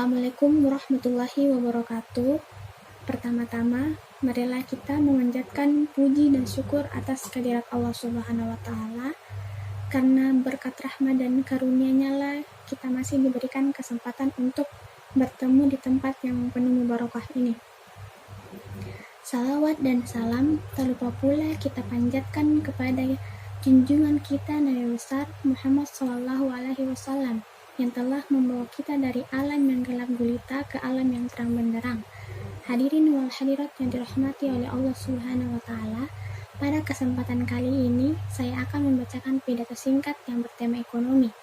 Assalamualaikum warahmatullahi wabarakatuh. Pertama-tama, marilah kita memanjatkan puji dan syukur atas kehadirat Allah Subhanahu wa Ta'ala, karena berkat rahmat dan karunia-Nya lah kita masih diberikan kesempatan untuk bertemu di tempat yang penuh mubarakah ini. Salawat dan salam tak lupa pula kita panjatkan kepada junjungan kita Nabi besar Muhammad SAW yang telah membawa kita dari alam yang gelap gulita ke alam yang terang benderang. Hadirin wal hadirat yang dirahmati oleh Allah Subhanahu wa Ta'ala, pada kesempatan kali ini saya akan membacakan pidato singkat yang bertema ekonomi.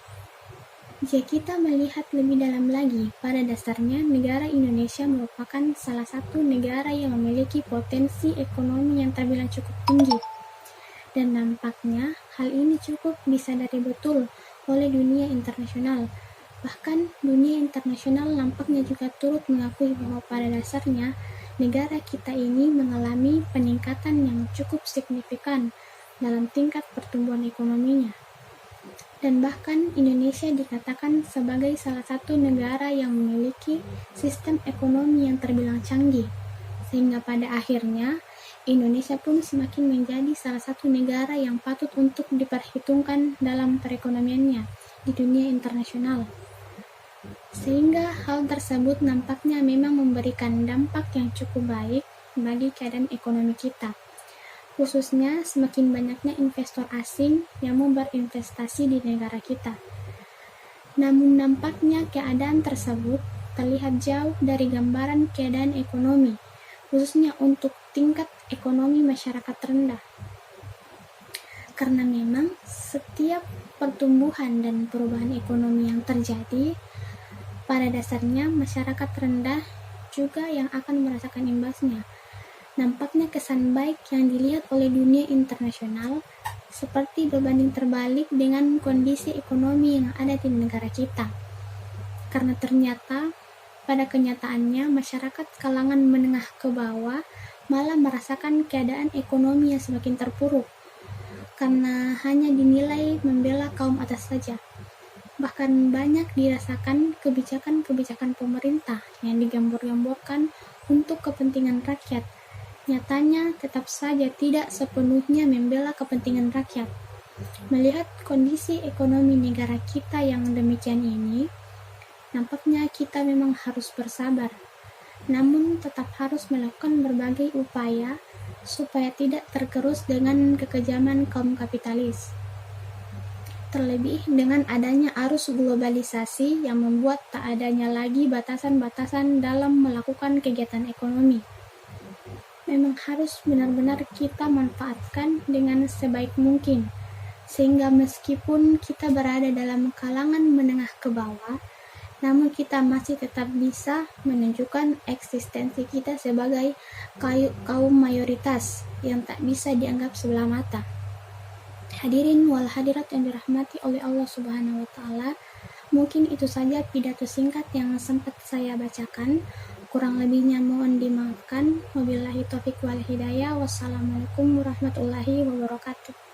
Jika kita melihat lebih dalam lagi, pada dasarnya negara Indonesia merupakan salah satu negara yang memiliki potensi ekonomi yang terbilang cukup tinggi. Dan nampaknya hal ini cukup disadari betul oleh dunia internasional. Bahkan dunia internasional nampaknya juga turut mengakui bahwa pada dasarnya negara kita ini mengalami peningkatan yang cukup signifikan dalam tingkat pertumbuhan ekonominya. Dan bahkan Indonesia dikatakan sebagai salah satu negara yang memiliki sistem ekonomi yang terbilang canggih, sehingga pada akhirnya Indonesia pun semakin menjadi salah satu negara yang patut untuk diperhitungkan dalam perekonomiannya di dunia internasional. Sehingga hal tersebut nampaknya memang memberikan dampak yang cukup baik bagi keadaan ekonomi kita. Khususnya semakin banyaknya investor asing yang mau berinvestasi di negara kita. Namun nampaknya keadaan tersebut terlihat jauh dari gambaran keadaan ekonomi, khususnya untuk tingkat ekonomi masyarakat rendah. Karena memang setiap pertumbuhan dan perubahan ekonomi yang terjadi, pada dasarnya masyarakat rendah juga yang akan merasakan imbasnya. Nampaknya kesan baik yang dilihat oleh dunia internasional seperti berbanding terbalik dengan kondisi ekonomi yang ada di negara kita. Karena ternyata pada kenyataannya masyarakat kalangan menengah ke bawah malah merasakan keadaan ekonomi yang semakin terpuruk karena hanya dinilai membela kaum atas saja. Bahkan banyak dirasakan kebijakan-kebijakan pemerintah yang digambor-gamborkan untuk kepentingan rakyat, nyatanya tetap saja tidak sepenuhnya membela kepentingan rakyat. Melihat kondisi ekonomi negara kita yang demikian ini, nampaknya kita memang harus bersabar, namun tetap harus melakukan berbagai upaya supaya tidak tergerus dengan kekejaman kaum kapitalis. Terlebih dengan adanya arus globalisasi yang membuat tak adanya lagi batasan-batasan dalam melakukan kegiatan ekonomi. Memang harus benar-benar kita manfaatkan dengan sebaik mungkin, sehingga meskipun kita berada dalam kalangan menengah ke bawah, namun kita masih tetap bisa menunjukkan eksistensi kita sebagai kaum mayoritas yang tak bisa dianggap sebelah mata. Hadirin wal hadirat yang dirahmati oleh Allah Subhanahu wa Ta'ala, mungkin itu saja pidato singkat yang sempat saya bacakan. Kurang lebihnya mohon dimaafkan. Wabillahi taufiq wal hidayah. Wassalamualaikum warahmatullahi wabarakatuh.